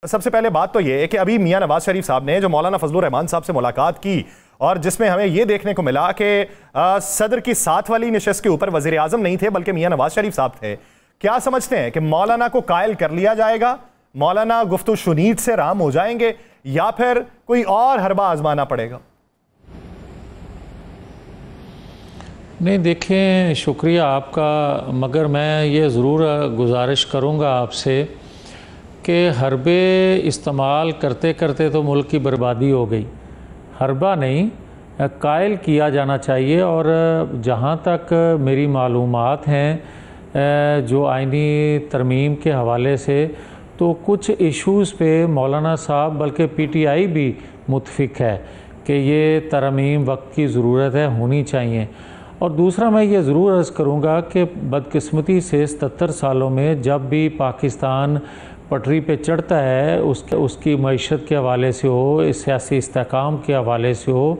सबसे पहले बात तो ये है कि अभी मियां नवाज शरीफ साहब ने जो मौलाना फजलुर रहमान साहब से मुलाकात की और जिसमें हमें यह देखने को मिला कि सदर की साथ वाली नशिस्त के ऊपर वजीर आजम नहीं थे बल्कि मियां नवाज शरीफ साहब थे। क्या समझते हैं कि मौलाना को कायल कर लिया जाएगा, मौलाना गुफ्तु शुनीद से राम हो जाएंगे या फिर कोई और हरबा आजमाना पड़ेगा? नहीं, देखें, शुक्रिया आपका, मगर मैं ये ज़रूर गुजारिश करूँगा आपसे कि हरबे इस्तेमाल करते करते तो मुल्क की बर्बादी हो गई। हरबा नहीं, कायल किया जाना चाहिए। और जहाँ तक मेरी मालूमात हैं जो आइनी तरमीम के हवाले से, तो कुछ इश्यूज़ पे मौलाना साहब बल्कि पीटीआई भी मुत्फिक है कि ये तरमीम वक्त की ज़रूरत है, होनी चाहिए। और दूसरा मैं ये ज़रूर अर्ज़ करूँगा कि बदकिस्मती से 77 सालों में जब भी पाकिस्तान पटरी पे चढ़ता है, उसकी मईशत के हवाले से हो, सियासी इस्तेहकाम के हवाले से हो,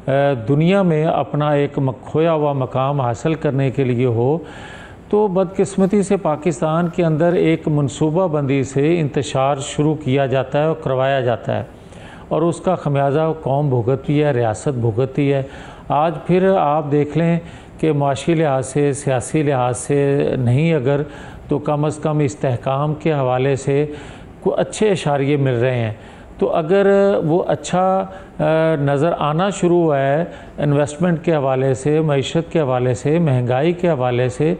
दुनिया में अपना एक खोया हुआ मकाम हासिल करने के लिए हो, तो बदकिस्मती से पाकिस्तान के अंदर एक मनसूबा बंदी से इंतशार शुरू किया जाता है और करवाया जाता है और उसका खमियाजा कौम भुगतती है, रियासत भुगतती है। आज फिर आप देख लें कि माशी लिहाज से, सियासी लिहाज से नहीं अगर तो कम अज़ कम इस्तेहकाम के हवाले से कुछ अच्छे इशारे मिल रहे हैं। तो अगर वो अच्छा नज़र आना शुरू हुआ है इन्वेस्टमेंट के हवाले से, मईशत के हवाले से, महंगाई के हवाले से,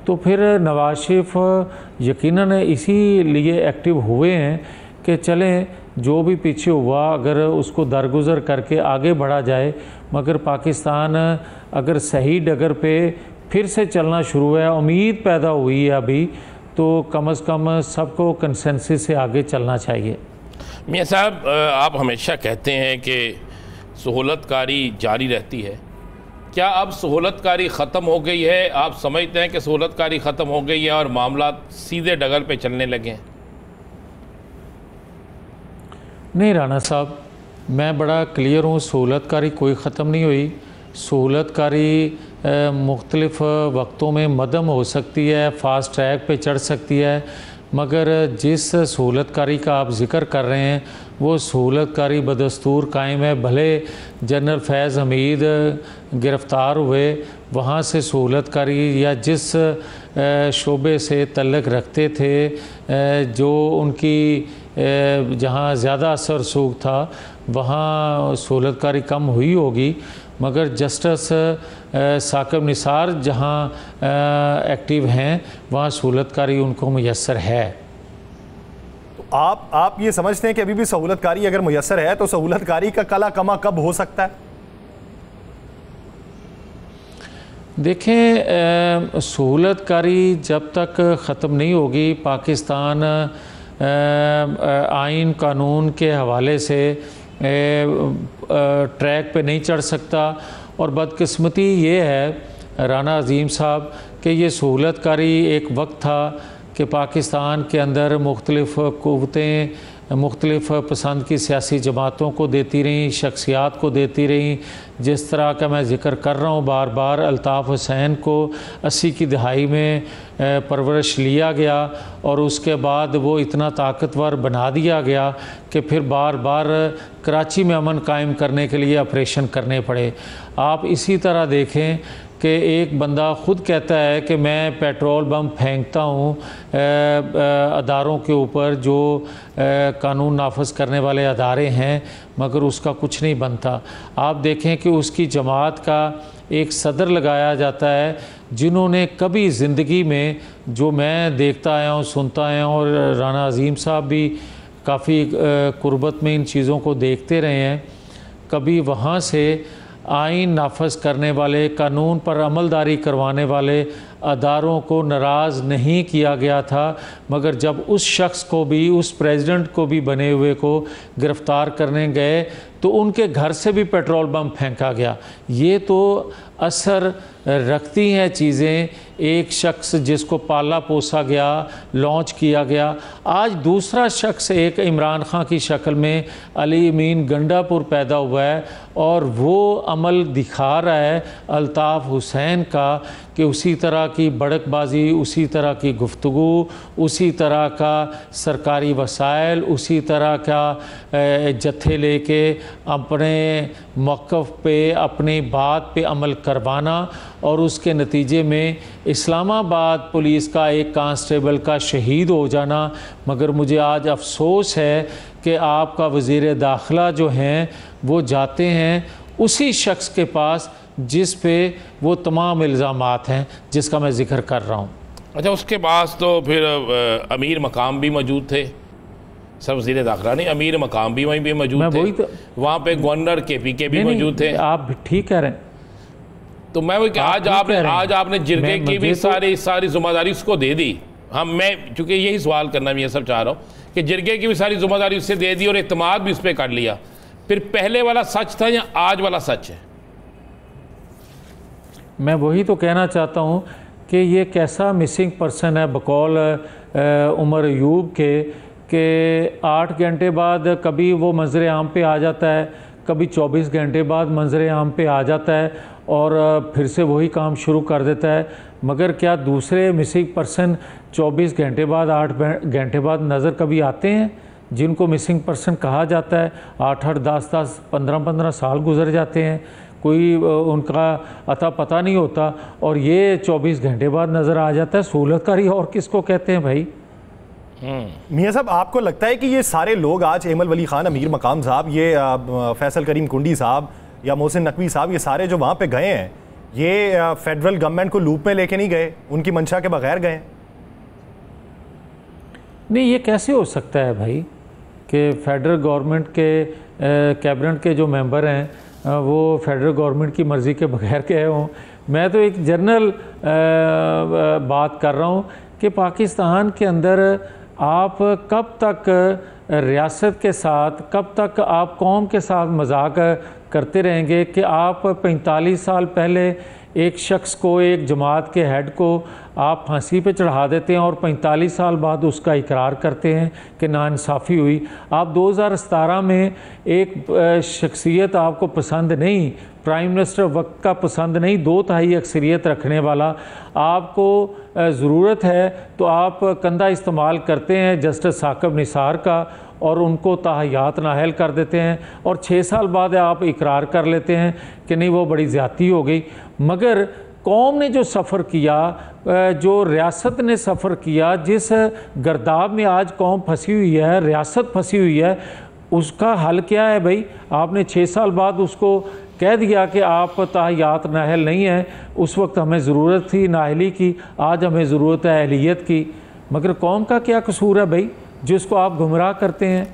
तो फिर नवाज शरीफ यकीनन इसीलिए एक्टिव हुए हैं कि चलें जो भी पीछे हुआ अगर उसको दरगुज़र करके आगे बढ़ा जाए। मगर पाकिस्तान अगर सही डगर पे फिर से चलना शुरू है, उम्मीद पैदा हुई है अभी, तो कम से कम सबको कंसेंसस से आगे चलना चाहिए। मियां साहब, आप हमेशा कहते हैं कि सहूलतकारी जारी रहती है। क्या अब सहूलतकारी ख़त्म हो गई है? आप समझते हैं कि सहूलतकारी ख़त्म हो गई है और मामला सीधे डगर पे चलने लगे हैं? नहीं राना साहब, मैं बड़ा क्लियर हूँ, सहूलतकारी कोई ख़त्म नहीं हुई। सहूलतकारी मुख्तलिफ़ वक्तों में मदम हो सकती है, फ़ास्ट ट्रैक पे चढ़ सकती है, मगर जिस सहूलतकारी का आप ज़िक्र कर रहे हैं वो सहूलतकारी बदस्तूर कायम है। भले जनरल फैज़ हमीद गिरफ़्तार हुए, वहाँ से सहूलतकारी या जिस शोबे से तल्लक रखते थे, जो उनकी जहाँ ज़्यादा असर रसूख था वहाँ सहूलतकारी कम हुई होगी, मगर जस्टिस साकिब निसार जहाँ एक्टिव हैं वहाँ सहूलतकारी उनको मुयस्सर है। तो आप ये समझते हैं कि अभी भी सहूलतकारी अगर मुयस्सर है तो सहूलतकारी का कला कमा कब हो सकता है? देखें, सहूलतकारी जब तक ख़त्म नहीं होगी, पाकिस्तान आइन कानून के हवाले से ट्रैक पे नहीं चढ़ सकता। और बदकिस्मती ये है राना अज़ीम साहब कि ये सहूलतकारी एक वक्त था कि पाकिस्तान के अंदर मुख्तलिफ़ क़ुव्वतें मुख्तलिफ़ पसंद की सियासी जमातों को देती रहीं, शख्सियात को देती रहीं। जिस तरह का मैं ज़िक्र कर रहा हूँ बार बार, अल्ताफ़ हुसैन को 80 की दहाई में परवरिश लिया गया और उसके बाद वो इतना ताकतवर बना दिया गया कि फिर बार बार कराची में अमन कायम करने के लिए ऑपरेशन करने पड़े। आप इसी तरह देखें कि एक बंदा ख़ुद कहता है कि मैं पेट्रोल बम फेंकता हूँ अदारों के ऊपर जो कानून नाफज करने वाले अदारे हैं, मगर उसका कुछ नहीं बनता। आप देखें कि उसकी जमात का एक सदर लगाया जाता है जिन्होंने कभी ज़िंदगी में, जो मैं देखता आया हूँ, सुनता आया हूँ, और राना अज़ीम साहब भी काफ़ी कुर्बत में इन चीज़ों को देखते रहे हैं, कभी वहाँ से आइन नाफज करने वाले, कानून पर अमलदारी करवाने वाले अदारों को नाराज़ नहीं किया गया था। मगर जब उस शख्स को भी, उस प्रेसिडेंट को भी बने हुए को गिरफ़्तार करने गए तो उनके घर से भी पेट्रोल बम फेंका गया। ये तो असर रखती हैं चीज़ें। एक शख्स जिसको पाला पोसा गया, लॉन्च किया गया, आज दूसरा शख्स एक इमरान खान की शक्ल में अली अमीन गंडापुर पैदा हुआ है और वो अमल दिखा रहा है अल्ताफ़ हुसैन का कि उसी तरह की बड़कबाजी, उसी तरह की गुफ्तगू, उसी तरह का सरकारी वसाइल, उसी तरह का जत्थे लेके अपने मौक़िफ़ पे, अपनी बात पे अमल करवाना और उसके नतीजे में इस्लामाबाद पुलिस का एक कांस्टेबल का शहीद हो जाना। मगर मुझे आज अफसोस है कि आपका वज़ीर दाखिला जो हैं वो जाते हैं उसी शख्स के पास जिस पे वो तमाम इल्ज़ामात हैं जिसका मैं ज़िक्र कर रहा हूँ। अच्छा, उसके पास तो फिर अमीर मकाम भी मौजूद थे, सब वज़ीर दाखिला नहीं, अमीर मकाम भी वहीं पे मौजूद थे, तो वहाँ पे गवर्नर KPK भी मौजूद थे। आप ठीक कह रहे हैं। तो मैं वही आज आपने जिरगे की भी सारी जिम्मेदारी उसको दे दी। हाँ, मैं चूँकि यही सवाल करना भी ये सब चाह रहा हूँ कि जिरगे की भी सारी जिम्मेदारी उससे दे दी और एतमाद भी उस पर कर लिया। फिर पहले वाला सच था या आज वाला सच है? मैं वही तो कहना चाहता हूँ कि ये कैसा मिसिंग पर्सन है बकौल उमर अयूब के 8 घंटे बाद कभी वो मंजर आम पे आ जाता है, कभी 24 घंटे बाद मंजर आम पे आ जाता है और फिर से वही काम शुरू कर देता है। मगर क्या दूसरे मिसिंग पर्सन 24 घंटे बाद, 8 घंटे बाद नज़र कभी आते हैं जिनको मिसिंग पर्सन कहा जाता है? 8-8, 10-10, 15-15 साल गुजर जाते हैं, कोई उनका अता पता नहीं होता और ये 24 घंटे बाद नज़र आ जाता है। सहूलतकारी और किसको कहते हैं भाई? मियाँ साहब, आपको लगता है कि ये सारे लोग आज एमल वली खान, अमीर मकाम साहब, ये फैसल करीम कुंडी साहब या मोहसिन नकवी साहब, ये सारे जो वहाँ पे गए हैं, ये फेडरल गवर्नमेंट को लूप में लेके नहीं गए, उनकी मंशा के बगैर गए? नहीं, ये कैसे हो सकता है भाई कि फेडरल गवर्नमेंट के कैबिनेट के जो मेंबर हैं वो फेडरल गवर्नमेंट की मर्ज़ी के बगैर गए हों? मैं तो एक जनरल बात कर रहा हूँ कि पाकिस्तान के अंदर आप कब तक रियासत के साथ, कब तक आप कौम के साथ मजाक करते रहेंगे कि आप 45 साल पहले एक शख्स को, एक जमात के हेड को आप फांसी पे चढ़ा देते हैं और 45 साल बाद उसका इकरार करते हैं कि नाइंसाफ़ी हुई। आप 2017 में एक शख्सियत आपको पसंद नहीं, प्राइम मिनिस्टर वक्त का पसंद नहीं, 2/3 अक्सरियत रखने वाला, आपको ज़रूरत है तो आप कंधा इस्तेमाल करते हैं जस्टिस साकिब निसार का और उनको ताहयात नाहल कर देते हैं और 6 साल बाद आप इकरार कर लेते हैं कि नहीं वो बड़ी ज़्यादती हो गई। मगर कौम ने जो सफ़र किया, जो रियासत ने सफ़र किया, जिस गर्दाब में आज कौम फंसी हुई है, रियासत फंसी हुई है, उसका हल क्या है भाई? आपने 6 साल बाद उसको कह दिया कि आप ताहयात नाहल नहीं है। उस वक्त हमें ज़रूरत थी नाहली की, आज हमें ज़रूरत है अहलियत की। मगर कौम का क्या कसूर है भाई जिसको आप गुमराह करते हैं?